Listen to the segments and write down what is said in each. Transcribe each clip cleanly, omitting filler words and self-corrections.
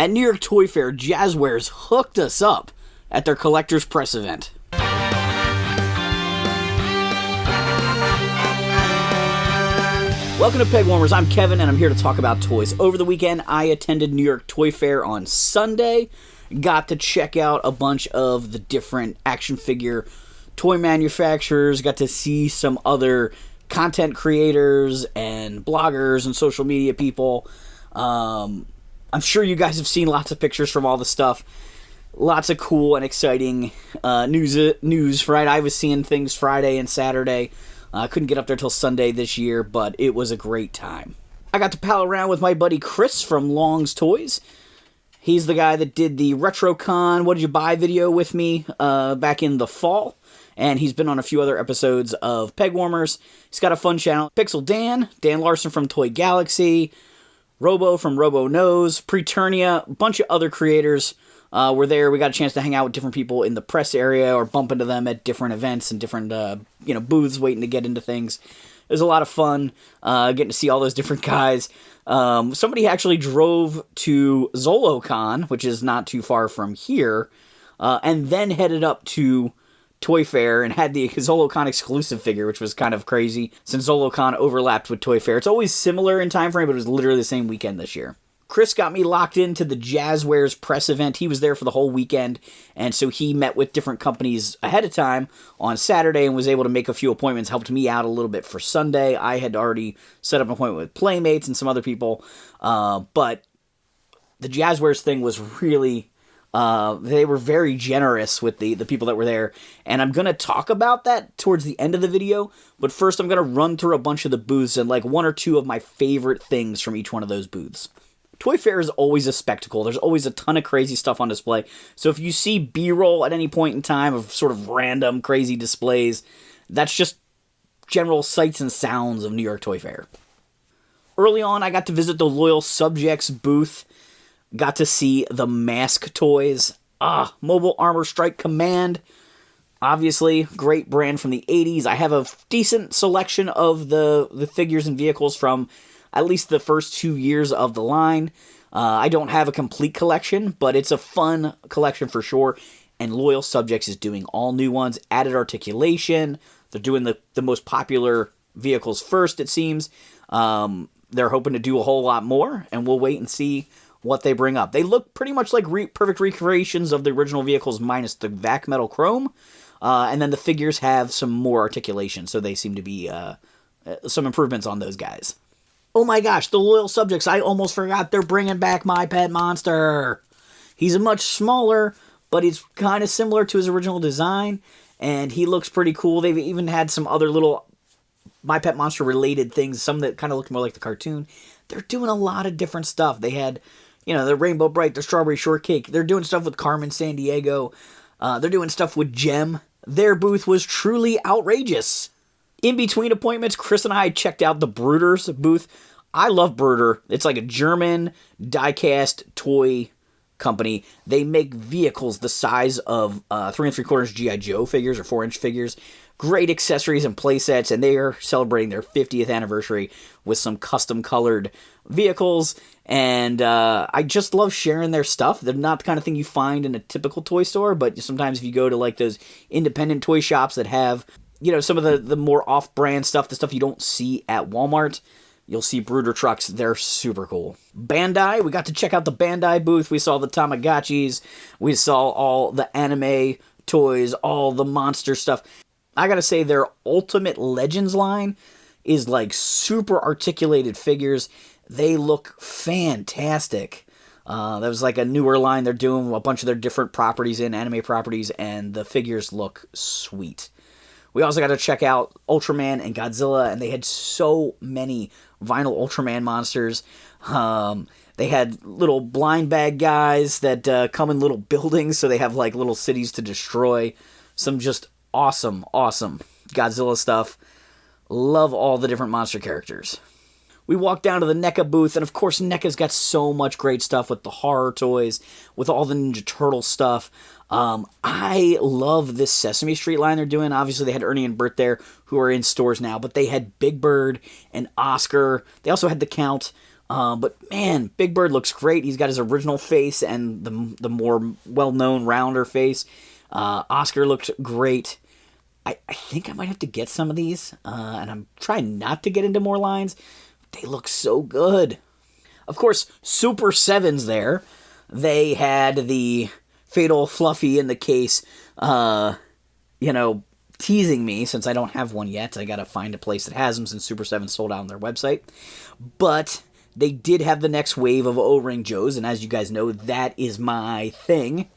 At New York Toy Fair, Jazwares hooked us up at their Collectors Press event. Welcome to Pegwarmers. I'm Kevin, and I'm here to talk about toys. Over the weekend, I attended New York Toy Fair on Sunday. Got to check out a bunch of the different action figure toy manufacturers. Got to see some other content creators and bloggers and social media people. I'm sure you guys have seen lots of pictures from all the stuff. Lots of cool and exciting news, right? I was seeing things Friday and Saturday. I couldn't get up there till Sunday this year, but it was a great time. I got to pal around with my buddy Chris from Long's Toys. He's the guy that did the RetroCon What Did You Buy video with me back in the fall. And he's been on a few other episodes of Pegwarmers. He's got a fun channel. Pixel Dan Larson from Toy Galaxy, Robo from Robo Knows, Preternia, a bunch of other creators were there. We got a chance to hang out with different people in the press area or bump into them at different events and different booths waiting to get into things. It was a lot of fun getting to see all those different guys. Somebody actually drove to ZoloCon, which is not too far from here, and then headed up to Toy Fair and had the ZoloCon exclusive figure, which was kind of crazy since ZoloCon overlapped with Toy Fair. It's always similar in time frame, but it was literally the same weekend this year. Chris got me locked into the Jazwares press event. He was there for the whole weekend, and so he met with different companies ahead of time on Saturday and was able to make a few appointments, helped me out a little bit for Sunday. I had already set up an appointment with Playmates and some other people, but the Jazwares thing was really... they were very generous with the people that were there, and I'm going to talk about that towards the end of the video, but first I'm going to run through a bunch of the booths and like one or two of my favorite things from each one of those booths. Toy Fair is always a spectacle. There's always a ton of crazy stuff on display, so if you see B-roll at any point in time of sort of random crazy displays, that's just general sights and sounds of New York Toy Fair. Early on, I got to visit the Loyal Subjects booth. Got to see the Mask toys. Mobile Armor Strike Command. Obviously, great brand from the 80s. I have a decent selection of the figures and vehicles from at least the first 2 years of the line. I don't have a complete collection, but it's a fun collection for sure. And Loyal Subjects is doing all new ones, added articulation. They're doing the most popular vehicles first, it seems. They're hoping to do a whole lot more, and we'll wait and see what they bring up. They look pretty much like perfect recreations of the original vehicles minus the vac metal chrome. And then the figures have some more articulation, so they seem to be some improvements on those guys. Oh my gosh, the Loyal Subjects, I almost forgot they're bringing back My Pet Monster. He's much smaller, but he's kind of similar to his original design, and he looks pretty cool. They've even had some other little My Pet Monster related things, some that kind of look more like the cartoon. They're doing a lot of different stuff. They had, the Rainbow Bright, the Strawberry Shortcake. They're doing stuff with Carmen Sandiego. They're doing stuff with Gem. Their booth was truly outrageous. In between appointments, Chris and I checked out the Brooder's booth. I love Brooder. It's like a German die-cast toy company. They make vehicles the size of 3 3/4 G.I. Joe figures or 4-inch figures. Great accessories and playsets, and they are celebrating their 50th anniversary with some custom-colored vehicles, and I just love sharing their stuff. They're not the kind of thing you find in a typical toy store, but sometimes if you go to like those independent toy shops that have, some of the more off-brand stuff, the stuff you don't see at Walmart, you'll see Brooder trucks. They're super cool. Bandai, we got to check out the Bandai booth. We saw the Tamagotchis. We saw all the anime toys, all the monster stuff. I gotta say, their Ultimate Legends line is like super articulated figures. They look fantastic. That was like a newer line. They're doing a bunch of their different properties in, anime properties, and the figures look sweet. We also got to check out Ultraman and Godzilla, and they had so many vinyl Ultraman monsters. They had little blind bag guys that come in little buildings, so they have like little cities to destroy. Some just awesome Godzilla stuff. Love all the different monster characters. We walked down to the NECA booth, and of course NECA's got so much great stuff with the horror toys, with all the Ninja Turtle stuff. I love this Sesame Street line they're doing. Obviously, they had Ernie and Bert there, who are in stores now, but they had Big Bird and Oscar. They also had the Count. But man, Big Bird looks great. He's got his original face and the more well-known, rounder face. Oscar looked great. I think I might have to get some of these, and I'm trying not to get into more lines. They look so good. Of course, Super 7's there. They had the Fatal Fluffy in the case, teasing me since I don't have one yet. I gotta find a place that has them since Super 7 sold out on their website. But they did have the next wave of O-Ring Joes, and as you guys know, that is my thing.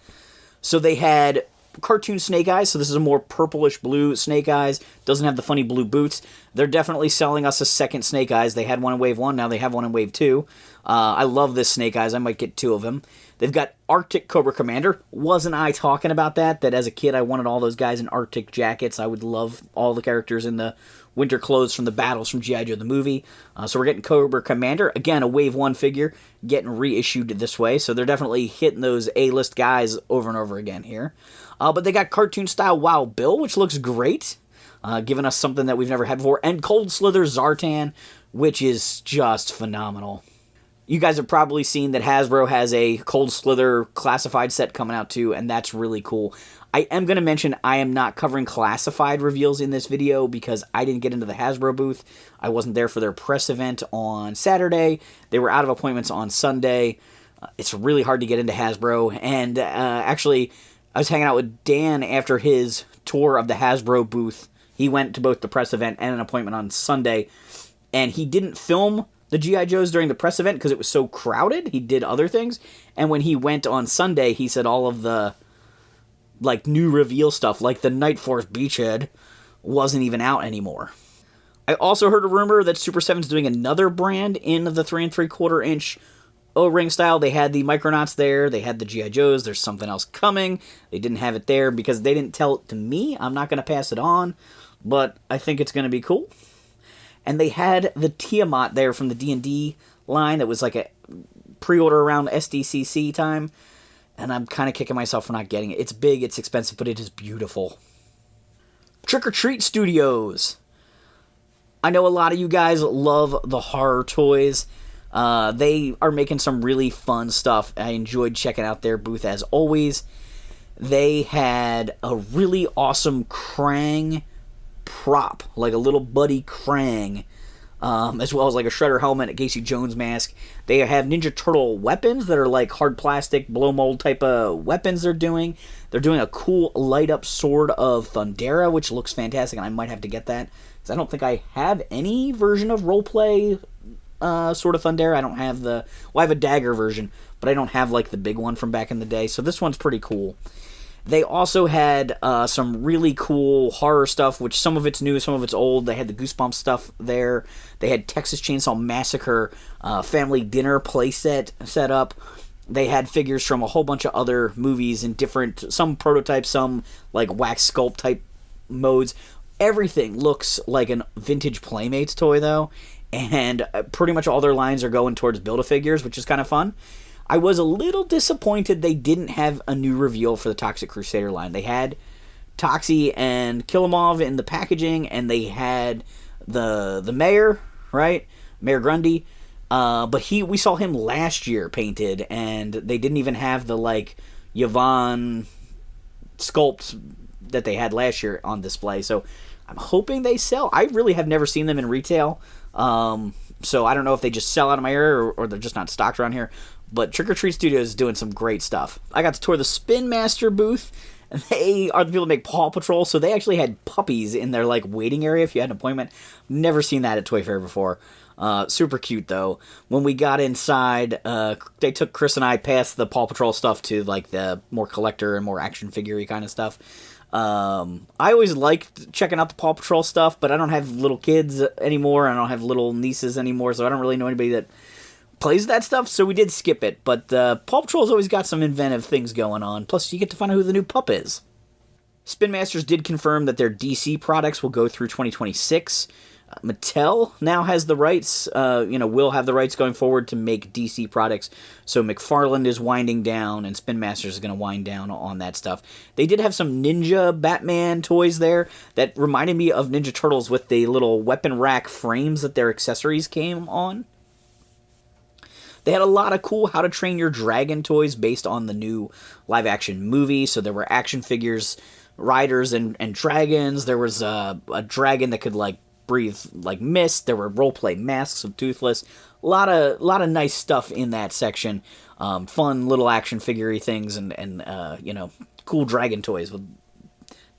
So they had cartoon Snake Eyes, so this is a more purplish blue Snake Eyes. Doesn't have the funny blue boots. They're definitely selling us a second Snake Eyes. They had one in Wave 1, now they have one in Wave 2. I love this Snake Eyes. I might get 2 of them. They've got Arctic Cobra Commander. Wasn't I talking about that? That as a kid I wanted all those guys in Arctic jackets. I would love all the characters in the winter clothes from the battles from G.I. Joe the movie. So we're getting Cobra Commander. Again, a Wave 1 figure getting reissued this way. So they're definitely hitting those A-list guys over and over again here. But they got cartoon-style Wild Bill, which looks great. Giving us something that we've never had before. And Cold Slither Zartan, which is just phenomenal. You guys have probably seen that Hasbro has a Cold Slither classified set coming out too, and that's really cool. I am going to mention I am not covering classified reveals in this video because I didn't get into the Hasbro booth. I wasn't there for their press event on Saturday. They were out of appointments on Sunday. It's really hard to get into Hasbro, and actually I was hanging out with Dan after his tour of the Hasbro booth. He went to both the press event and an appointment on Sunday, and he didn't film the G.I. Joes during the press event because it was so crowded. He did other things, and when he went on Sunday, he said all of the new reveal stuff, like the Night Force Beachhead, wasn't even out anymore. I also heard a rumor that Super 7's doing another brand in the 3 3/4 inch O-ring style. They had the Micronauts there, they had the G.I. Joes, there's something else coming. They didn't have it there because they didn't tell it to me. I'm not going to pass it on, but I think it's going to be cool. And they had the Tiamat there from the D&D line that was like a pre-order around SDCC time. And I'm kind of kicking myself for not getting it. It's big, it's expensive, but it is beautiful. Trick or Treat Studios. I know a lot of you guys love the horror toys. They are making some really fun stuff. I enjoyed checking out their booth as always. They had a really awesome Krang prop, like a little buddy Krang, as well as like a Shredder helmet, a Casey Jones mask. They have Ninja Turtle weapons that are like hard plastic, blow mold type of weapons they're doing. They're doing a cool light up sword of Thundera, which looks fantastic, and I might have to get that, because I don't think I have any version of roleplay Sword of Thundera. I don't have I have a dagger version, but I don't have like the big one from back in the day, so this one's pretty cool. They also had some really cool horror stuff, which some of it's new, some of it's old. They had the Goosebumps stuff there. They had Texas Chainsaw Massacre family dinner playset set up. They had figures from a whole bunch of other movies in different, some prototypes, some like wax sculpt type modes. Everything looks like a vintage Playmates toy though, and pretty much all their lines are going towards Build-A-Figures, which is kind of fun. I was a little disappointed they didn't have a new reveal for the Toxic Crusader line. They had Toxie and Killamov in the packaging, and they had the mayor, right? Mayor Grundy. But we saw him last year painted, and they didn't even have the like Yvonne sculpts that they had last year on display. So I'm hoping they sell. I really have never seen them in retail. So I don't know if they just sell out of my area or they're just not stocked around here. But Trick or Treat Studios is doing some great stuff. I got to tour the Spin Master booth. They are the people that make Paw Patrol, so they actually had puppies in their like waiting area if you had an appointment. Never seen that at Toy Fair before. Super cute though. When we got inside, they took Chris and I past the Paw Patrol stuff to like the more collector and more action figure-y kind of stuff. I always liked checking out the Paw Patrol stuff, but I don't have little kids anymore. I don't have little nieces anymore, so I don't really know anybody that plays that stuff, so we did skip it. But Paw Patrol's always got some inventive things going on. Plus, you get to find out who the new pup is. Spin Masters did confirm that their DC products will go through 2026. Mattel now has the rights, will have the rights going forward to make DC products. So McFarlane is winding down, and Spin Masters is going to wind down on that stuff. They did have some Ninja Batman toys there that reminded me of Ninja Turtles with the little weapon rack frames that their accessories came on. They had a lot of cool How to Train Your Dragon toys based on the new live-action movie. So there were action figures, riders, and dragons. There was a dragon that could, like, breathe, like, mist. There were role-play masks of Toothless. A lot of nice stuff in that section. Fun little action figure-y things and you know, cool dragon toys with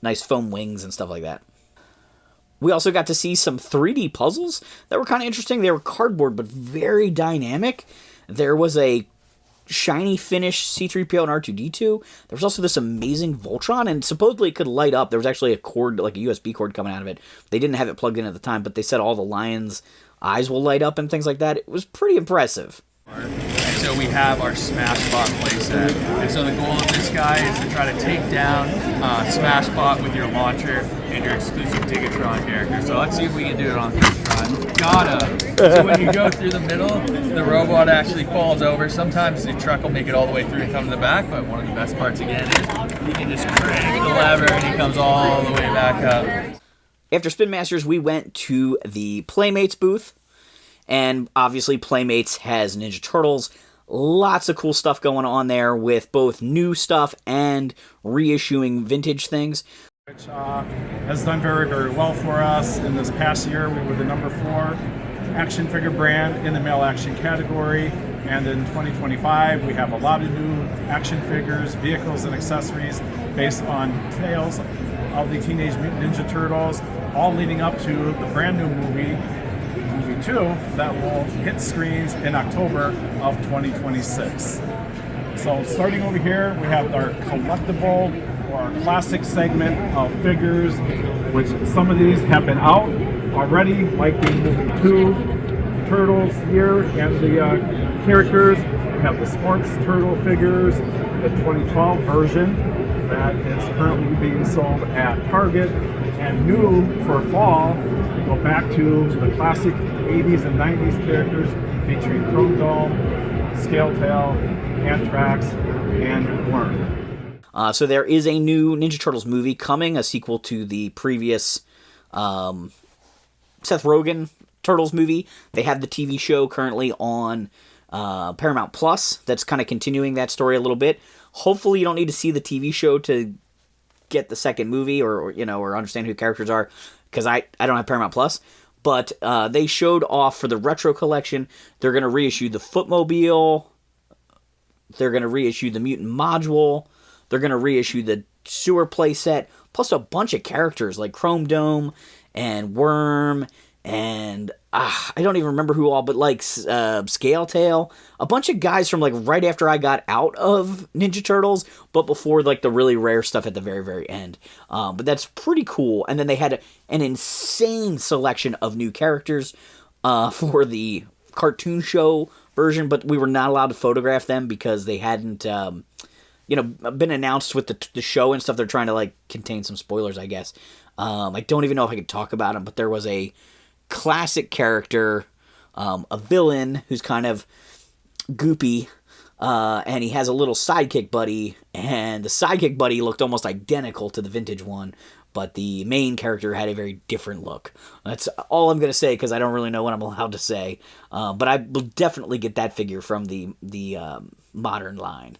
nice foam wings and stuff like that. We also got to see some 3D puzzles that were kind of interesting. They were cardboard, but very dynamic. There was a shiny finish C-3PO and R2-D2. There was also this amazing Voltron, and supposedly it could light up. There was actually a cord, like a USB cord coming out of it. They didn't have it plugged in at the time, but they said all the lions' eyes will light up and things like that. It was pretty impressive. And so we have our Smashbot playset. And so the goal of this guy is to try to take down Smashbot with your launcher and your exclusive Digatron character. So let's see if we can do it on first try. Gotta! So when you go through the middle, the robot actually falls over. Sometimes the truck will make it all the way through and come to the back, but one of the best parts again is you can just crank the lever and he comes all the way back up. After Spin Masters, we went to the Playmates booth. And obviously Playmates has Ninja Turtles. Lots of cool stuff going on there with both new stuff and reissuing vintage things. Which has done very, very well for us. In this past year, we were the #4 action figure brand in the male action category. And in 2025, we have a lot of new action figures, vehicles, and accessories based on tales of the Teenage Mutant Ninja Turtles, all leading up to the brand new movie 2 that will hit screens in October of 2026. So starting over here, we have our collectible or classic segment of figures, which some of these have been out already, like the movie 2 Turtles here, and the characters. We have the sports turtle figures, the 2012 version that is currently being sold at Target, and new for fall, we go back to the classic 80s and 90s characters featuring Chrome Dome, Scaletail, Anthrax, and Worm. So there is a new Ninja Turtles movie coming, a sequel to the previous Seth Rogen Turtles movie. They have the TV show currently on Paramount Plus that's kind of continuing that story a little bit. Hopefully you don't need to see the TV show to get the second movie or you know, or understand who the characters are, because I don't have Paramount Plus. But they showed off for the retro collection. They're going to reissue the Footmobile. They're going to reissue the Mutant Module. They're going to reissue the Sewer playset, plus a bunch of characters like Chrome Dome and Worm and I don't even remember who all, but like Scaletail, a bunch of guys from like right after I got out of Ninja Turtles, but before like the really rare stuff at the very, very end. But that's pretty cool. And then they had an insane selection of new characters for the cartoon show version, but we were not allowed to photograph them because they hadn't, been announced with the show and stuff. They're trying to like contain some spoilers, I guess. I don't even know if I could talk about them, but there was a classic character, a villain who's kind of goopy, and he has a little sidekick buddy, and the sidekick buddy looked almost identical to the vintage one, but the main character had a very different look. That's all I'm going to say because I don't really know what I'm allowed to say, but I will definitely get that figure from the modern line.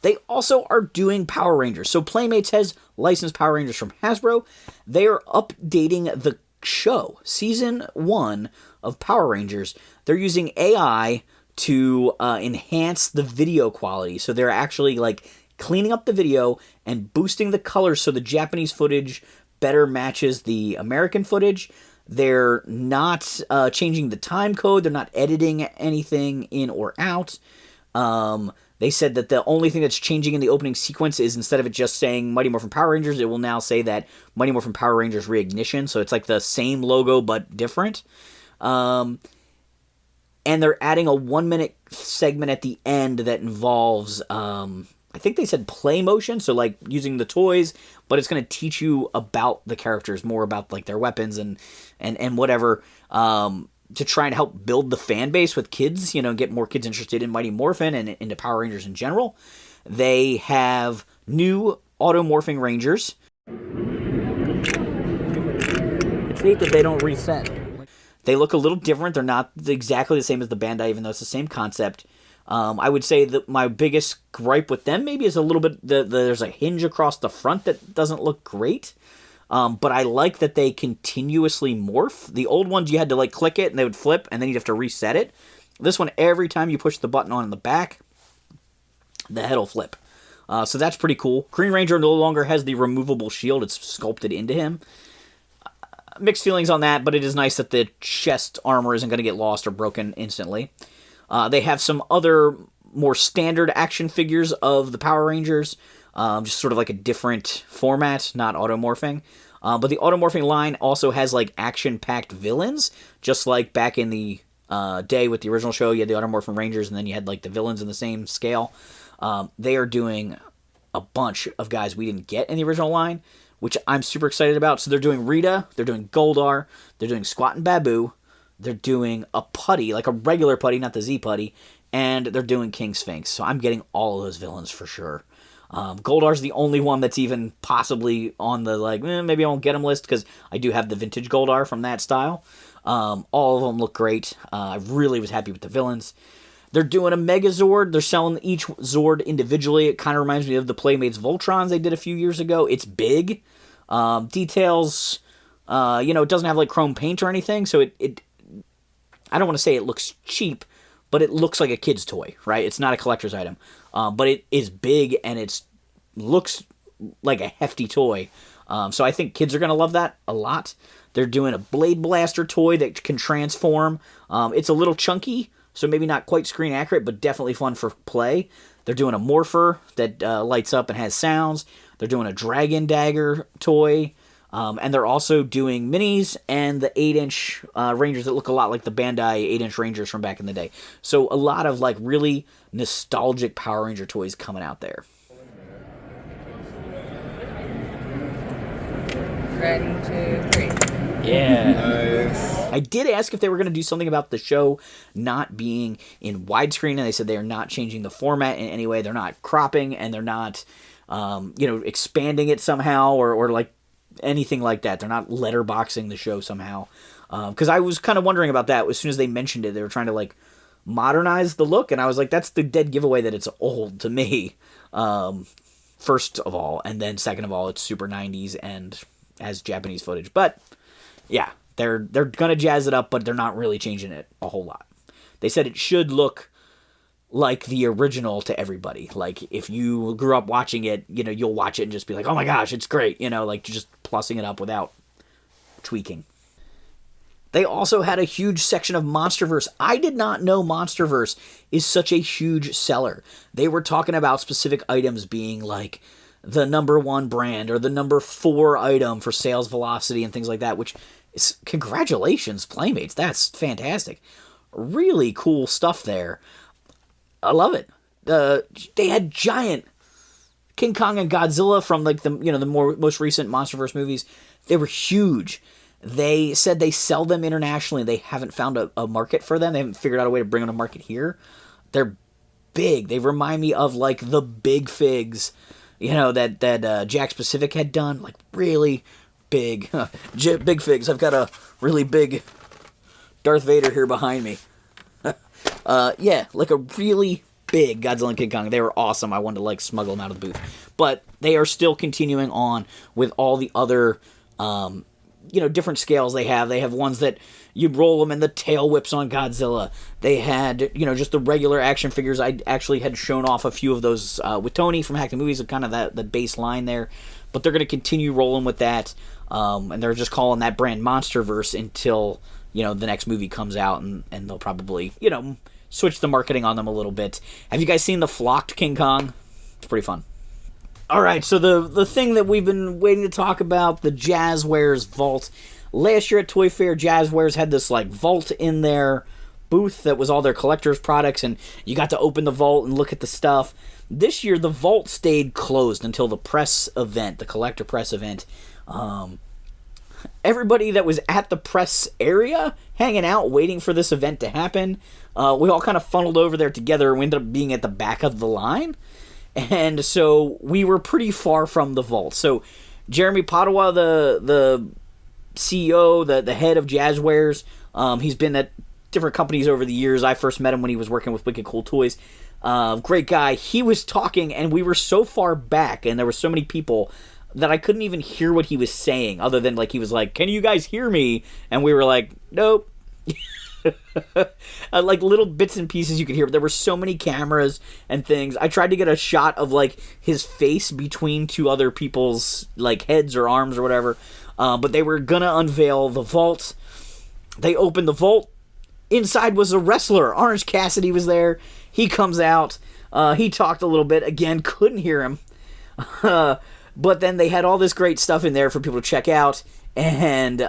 They also are doing Power Rangers. So Playmates has licensed Power Rangers from Hasbro. They are updating the show, season 1 of Power Rangers. They're using AI to enhance the video quality. So they're actually like cleaning up the video and boosting the colors so the Japanese footage better matches the American footage. They're not changing the time code. They're not editing anything in or out. They said that the only thing that's changing in the opening sequence is instead of it just saying Mighty Morphin Power Rangers, it will now say that Mighty Morphin Power Rangers Reignition. So it's like the same logo but different. And they're adding a 1-minute segment at the end that involves, I think they said play motion, so like using the toys, but it's going to teach you about the characters, more about like their weapons and whatever, to try and help build the fan base with kids, get more kids interested in Mighty Morphin and into Power Rangers in general. They have new auto-morphing Rangers. It's neat that they don't reset. They look a little different. They're not exactly the same as the Bandai, even though it's the same concept. I would say that my biggest gripe with them maybe is a little bit, there's a hinge across the front that doesn't look great. But I like that they continuously morph. The old ones, you had to like click it and they would flip, and then you'd have to reset it. This one, every time you push the button on in the back, the head will flip. So that's pretty cool. Green Ranger no longer has the removable shield. It's sculpted into him. Mixed feelings on that, but it is nice that the chest armor isn't going to get lost or broken instantly. They have some other more standard action figures of the Power Rangers, just sort of like a different format, not automorphing. But the automorphing line also has like action-packed villains, just like back in the day with the original show, you had the automorphing Rangers, and then you had like the villains in the same scale. They are doing a bunch of guys we didn't get in the original line, which I'm super excited about. So they're doing Rita, they're doing Goldar, they're doing Squat and Babu, they're doing a Putty, like a regular Putty, not the Z Putty, and they're doing King Sphinx. So I'm getting all of those villains for sure. Goldar's the only one that's even possibly on the, like, maybe I won't get him list, because I do have the vintage Goldar from that style. All of them look great. I really was happy with the villains. They're doing a Megazord. They're selling each Zord individually. It kind of reminds me of the Playmates Voltrons they did a few years ago. It's big. Details, it doesn't have like chrome paint or anything, so it I don't want to say it looks cheap, but it looks like a kid's toy, right? It's not a collector's item. But it is big, and it looks like a hefty toy. So I think kids are going to love that a lot. They're doing a Blade Blaster toy that can transform. It's a little chunky, so maybe not quite screen accurate, but definitely fun for play. They're doing a Morpher that lights up and has sounds. They're doing a Dragon Dagger toy. And they're also doing minis and the 8-inch Rangers that look a lot like the Bandai 8-inch Rangers from back in the day. So a lot of like really nostalgic Power Ranger toys coming out there. Ready, 2, 3. Yeah. Nice. I did ask if they were going to do something about the show not being in widescreen, and they said they are not changing the format in any way. They're not cropping, and they're not, expanding it somehow or like anything like that. They're not letterboxing the show somehow. Because I was kind of wondering about that. As soon as they mentioned it, they were trying to like modernize the look, and I was like, that's the dead giveaway that it's old to me. First of all, and then second of all, it's super 90s and has Japanese footage. But yeah, they're gonna jazz it up, but they're not really changing it a whole lot. They said it should look like the original to everybody. Like if you grew up watching it, you'll watch it and just be like, oh my gosh, it's great. Like just plussing it up without tweaking. They also had a huge section of Monsterverse. I did not know Monsterverse is such a huge seller. They were talking about specific items being like the #1 brand or the #4 item for sales velocity and things like that, which is, congratulations, Playmates. That's fantastic. Really cool stuff there. I love it. They had giant King Kong and Godzilla from like the most recent Monsterverse movies. They were huge. They said they sell them internationally. They haven't found a market for them. They haven't figured out a way to bring them to market here. They're big. They remind me of like the big figs, that Jack Pacific had done. Like really big, big figs. I've got a really big Darth Vader here behind me. Like a really big Godzilla and King Kong. They were awesome. I wanted to like smuggle them out of the booth. But they are still continuing on with all the other different scales they have. They have ones that you roll them and the tail whips on Godzilla. They had, just the regular action figures. I actually had shown off a few of those with Tony from Hack the Movies, kind of the baseline there. But they're going to continue rolling with that. And they're just calling that brand Monsterverse until, the next movie comes out, and they'll probably, switch the marketing on them a little bit. Have you guys seen the flocked King Kong? It's pretty fun. All right, so the thing that we've been waiting to talk about, the Jazwares Vault. Last year at Toy Fair, Jazwares had this like vault in their booth that was all their collector's products, and you got to open the vault and look at the stuff. This year, the vault stayed closed until the press event, the collector press event. Everybody that was at the press area, hanging out, waiting for this event to happen, we all kind of funneled over there together and we ended up being at the back of the line. And so we were pretty far from the vault. So Jeremy Padua, the CEO, the head of Jazwares, He's been at different companies over the years. I first met him when he was working with Wicked Cool Toys. Great guy. He was talking, and we were so far back, and there were so many people that I couldn't even hear what he was saying, other than like he was like, "Can you guys hear me?" And we were like, "Nope." Like little bits and pieces you could hear, but there were so many cameras and things. I tried to get a shot of like his face between two other people's like heads or arms or whatever, but they were gonna unveil the vault. They opened the vault. Inside was a wrestler. Orange Cassidy was there. He comes out. He talked a little bit. Again, couldn't hear him. But then they had all this great stuff in there for people to check out, and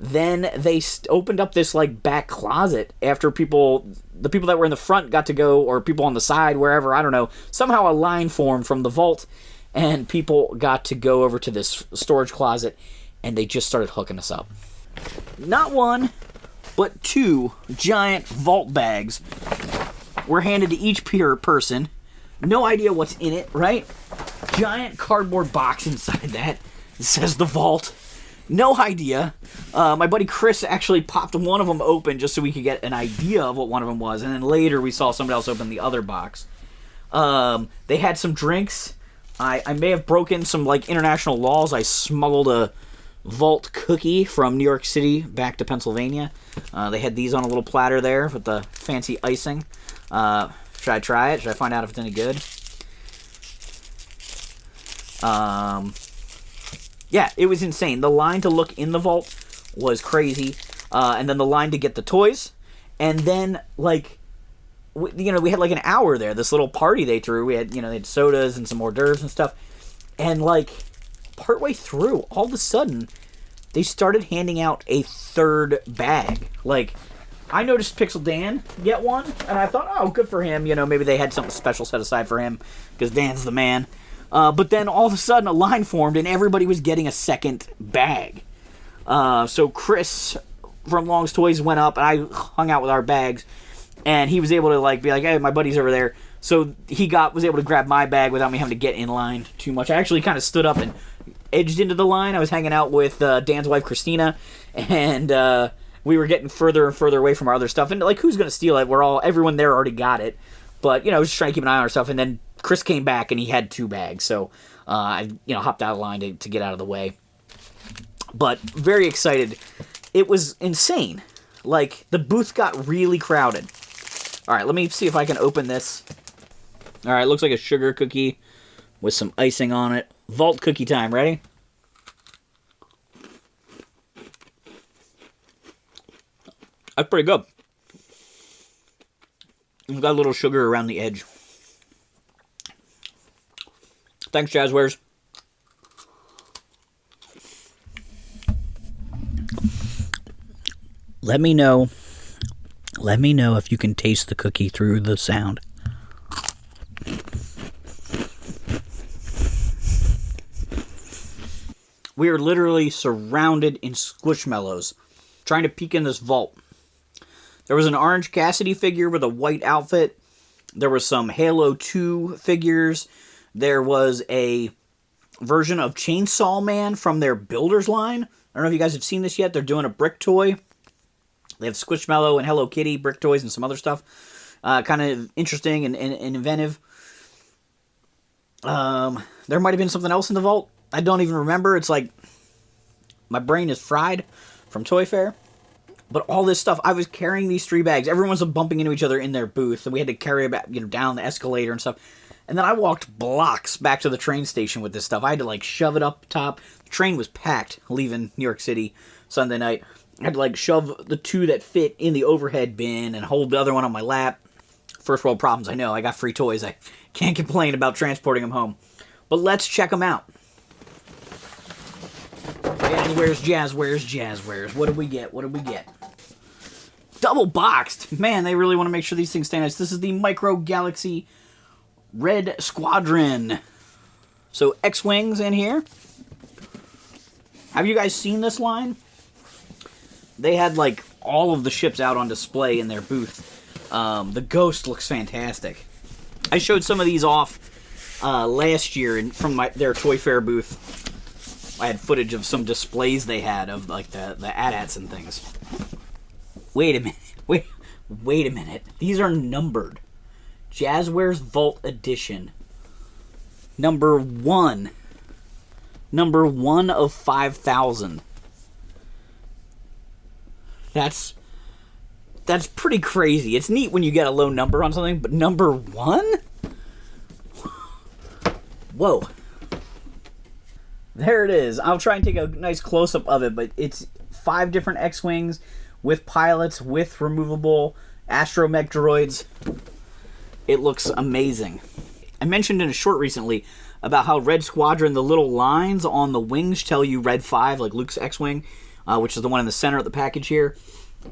then they opened up this like back closet after the people that were in the front got to go, or people on the side, wherever, I don't know. Somehow a line formed from the vault, and people got to go over to this storage closet, and they just started hooking us up. Not one, but 2 giant vault bags were handed to each person. No idea what's in it, right? Giant cardboard box inside that. It says the vault. No idea. My buddy Chris actually popped one of them open just so we could get an idea of what one of them was, and then later we saw somebody else open the other box. They had some drinks. I may have broken some like international laws. I smuggled a vault cookie from New York City back to Pennsylvania. They had these on a little platter there with the fancy icing. Should I try it? Should I find out if it's any good? Yeah, it was insane. The line to look in the vault was crazy. And then the line to get the toys. And then, like, we had like an hour there. This little party they threw. We had, they had sodas and some hors d'oeuvres and stuff. And, like, partway through, all of a sudden, they started handing out a 3rd bag. Like, I noticed Pixel Dan get one, and I thought, oh, good for him. Maybe they had something special set aside for him, because Dan's the man. But then all of a sudden a line formed and everybody was getting a 2nd bag. So Chris from Long's Toys went up and I hung out with our bags, and he was able to be like, hey, my buddy's over there. So he was able to grab my bag without me having to get in line too much. I actually kind of stood up and edged into the line. I was hanging out with Dan's wife Christina, and we were getting further and further away from our other stuff. And who's going to steal it? Everyone there already got it. But, I was just trying to keep an eye on our stuff, and then Chris came back, and he had 2 bags, so I, hopped out of line to get out of the way. But very excited. It was insane. The booth got really crowded. All right, let me see if I can open this. All right, looks like a sugar cookie with some icing on it. Vault cookie time. Ready? That's pretty good. It's got a little sugar around the edge. Thanks, Jazwares. Let me know if you can taste the cookie through the sound. We are literally surrounded in Squishmallows, trying to peek in this vault. There was an Orange Cassidy figure with a white outfit. There was some Halo 2 figures. There was a version of Chainsaw Man from their Builders line. I don't know if you guys have seen this yet. They're doing a brick toy. They have Squishmallow and Hello Kitty brick toys and some other stuff. Kind of interesting and inventive. There might have been something else in the vault. I don't even remember. It's like my brain is fried from Toy Fair. But all this stuff, I was carrying these 3 bags. Everyone was bumping into each other in their booth, and we had to carry it down the escalator and stuff. And then I walked blocks back to the train station with this stuff. I had to shove it up top. The train was packed leaving New York City Sunday night. I had to shove the 2 that fit in the overhead bin and hold the other one on my lap. First world problems, I know. I got free toys. I can't complain about transporting them home. But let's check them out. Jazwares. What did we get? Double boxed. Man, they really want to make sure these things stay nice. This is the Micro Galaxy Red Squadron. So X-Wings in here. Have you guys seen this line? They had all of the ships out on display in their booth. The Ghost looks fantastic. I showed some of these off last year from their Toy Fair booth. I had footage of some displays they had of the AT-ATs and things. Wait a minute. Wait a minute. These are numbered. Jazwares Vault Edition. Number 1. Number 1 of 5,000. That's pretty crazy. It's neat when you get a low number on something, but number 1? Whoa. There it is. I'll try and take a nice close-up of it, but it's 5 different X-Wings with pilots, with removable astromech droids. It looks amazing. I mentioned in a short recently about how Red Squadron, the little lines on the wings tell you Red 5, like Luke's X-Wing, which is the one in the center of the package here.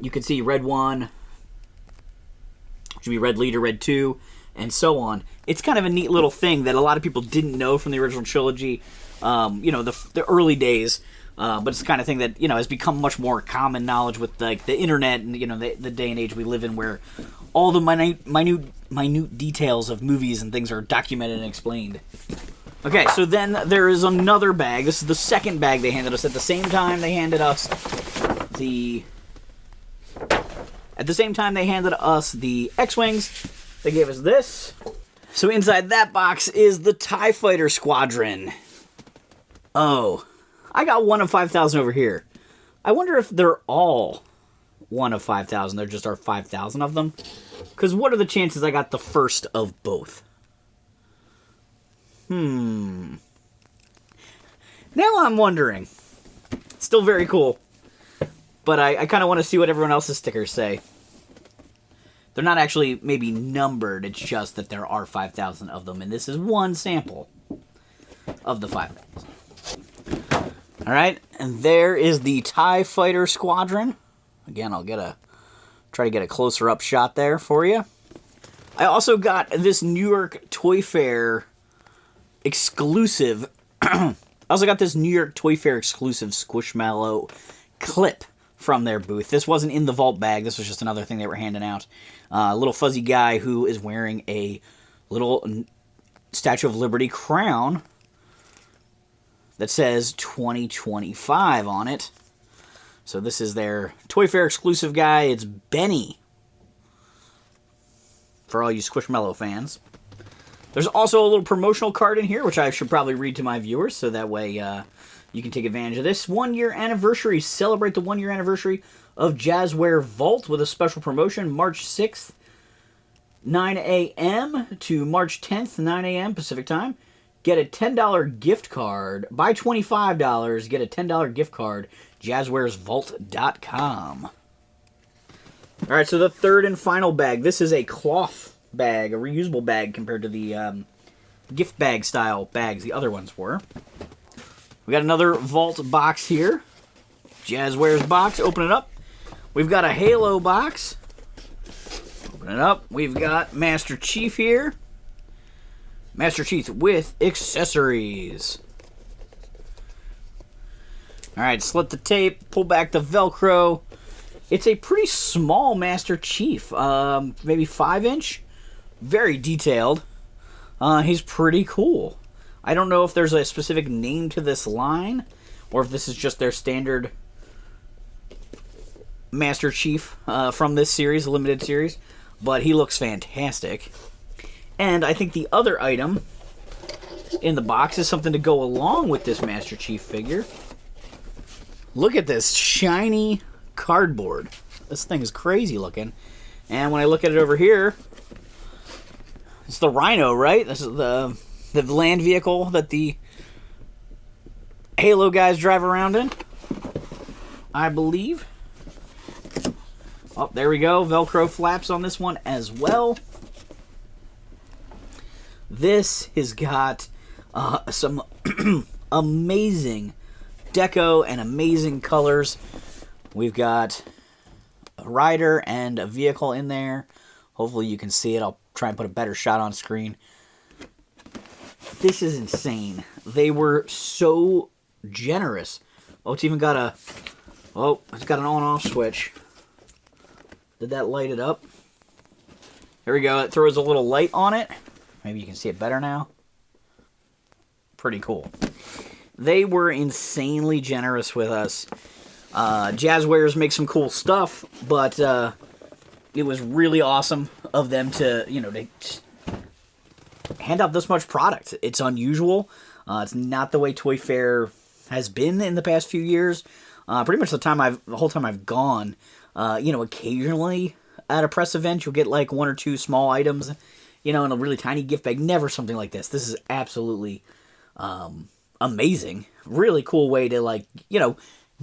You can see Red 1, which would be Red Leader, Red 2, and so on. It's kind of a neat little thing that a lot of people didn't know from the original trilogy, the early days, but it's the kind of thing that, has become much more common knowledge with like the internet and, the day and age we live in where all the minute details of movies and things are documented and explained. Okay, so then there is another bag. This is the second bag they handed us. At the same time they handed us the X-Wings, they gave us this. So inside that box is the TIE Fighter Squadron. Oh, I got 1 of 5,000 over here. I wonder if they're all 1 of 5,000. There just are 5,000 of them. Because what are the chances I got the first of both? Now I'm wondering. Still very cool. But I kind of want to see what everyone else's stickers say. They're not actually maybe numbered. It's just that there are 5,000 of them. And this is one sample of the 5,000. Alright. And there is the TIE Fighter Squadron. Again, I'll try to get a closer up shot there for you. I also got this New York Toy Fair exclusive. I also got this New York Toy Fair exclusive Squishmallow clip from their booth. This wasn't in the vault bag. This was just another thing they were handing out. A little fuzzy guy who is wearing a little Statue of Liberty crown that says 2025 on it. So this is their Toy Fair exclusive guy. It's Benny. For all you Squishmallow fans. There's also a little promotional card in here, which I should probably read to my viewers, so that way you can take advantage of this. 1-year anniversary. Celebrate the 1-year anniversary of Jazwares Vault with a special promotion, March 6th, 9 a.m. to March 10th, 9 a.m. Pacific Time. Get a $10 gift card. Buy $25, get a $10 gift card. Jazwaresvault.com. Alright, so the third and final bag. This is a cloth bag, a reusable bag compared to the gift bag style bags the other ones were. We got another vault box here. Jazwares box. Open it up. We've got a Halo box. Open it up. We've got Master Chief here. Master Chief with accessories. Alright, slit the tape. Pull back the Velcro. It's a pretty small Master Chief. Maybe 5-inch. Very detailed. He's pretty cool. I don't know if there's a specific name to this line, or if this is just their standard Master Chief from this series, limited series, but he looks fantastic. And I think the other item in the box is something to go along with this Master Chief figure. Look at this shiny cardboard. This thing is crazy looking. And when I look at it over here, it's the Rhino, right? This is the land vehicle that the Halo guys drive around in, I believe. Oh, there we go. Velcro flaps on this one as well. This has got some amazing deco and amazing colors. We've got a rider and a vehicle in there. Hopefully you can see it. I'll try and put a better shot on screen. This is insane. They were so generous. Oh, it's even got a... Oh, it's got an on-off switch. Did that light it up? There we go. It throws a little light on it. Maybe you can see it better now. Pretty cool. They were insanely generous with us Jazwares make some cool stuff, but it was really awesome of them to, they hand out this much product. It's unusual. It's not the way Toy Fair has been in the past few years. Pretty much the whole time I've gone, occasionally at a press event, you'll get like one or two small items, in a really tiny gift bag. Never something like this. This is absolutely amazing. Really cool way to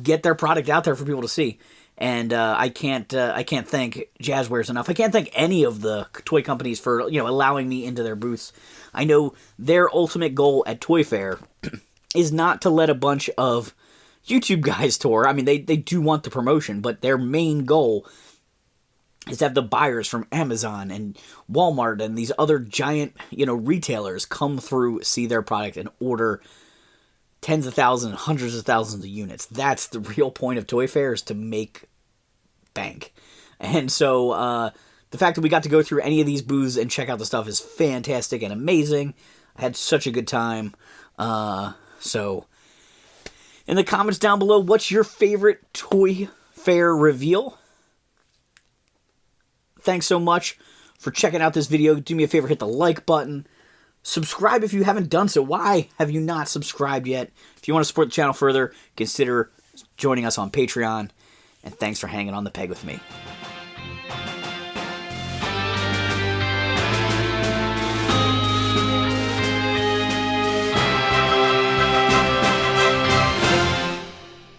get their product out there for people to see. And I can't thank Jazwares enough. I can't thank any of the toy companies for allowing me into their booths. I know their ultimate goal at Toy Fair is not to let a bunch of YouTube guys tour. I mean, they do want the promotion, but their main goal is to have the buyers from Amazon and Walmart and these other giant retailers come through, see their product, and order tens of thousands, hundreds of thousands of units. That's the real point of Toy Fair, is to make bank. And so the fact that we got to go through any of these booths and check out the stuff is fantastic and amazing. I had such a good time. So in the comments down below, what's your favorite Toy Fair reveal? Thanks so much for checking out this video. Do me a favor, hit the like button. Subscribe if you haven't done so. Why have you not subscribed yet? If you want to support the channel further, consider joining us on Patreon. And thanks for hanging on the peg with me.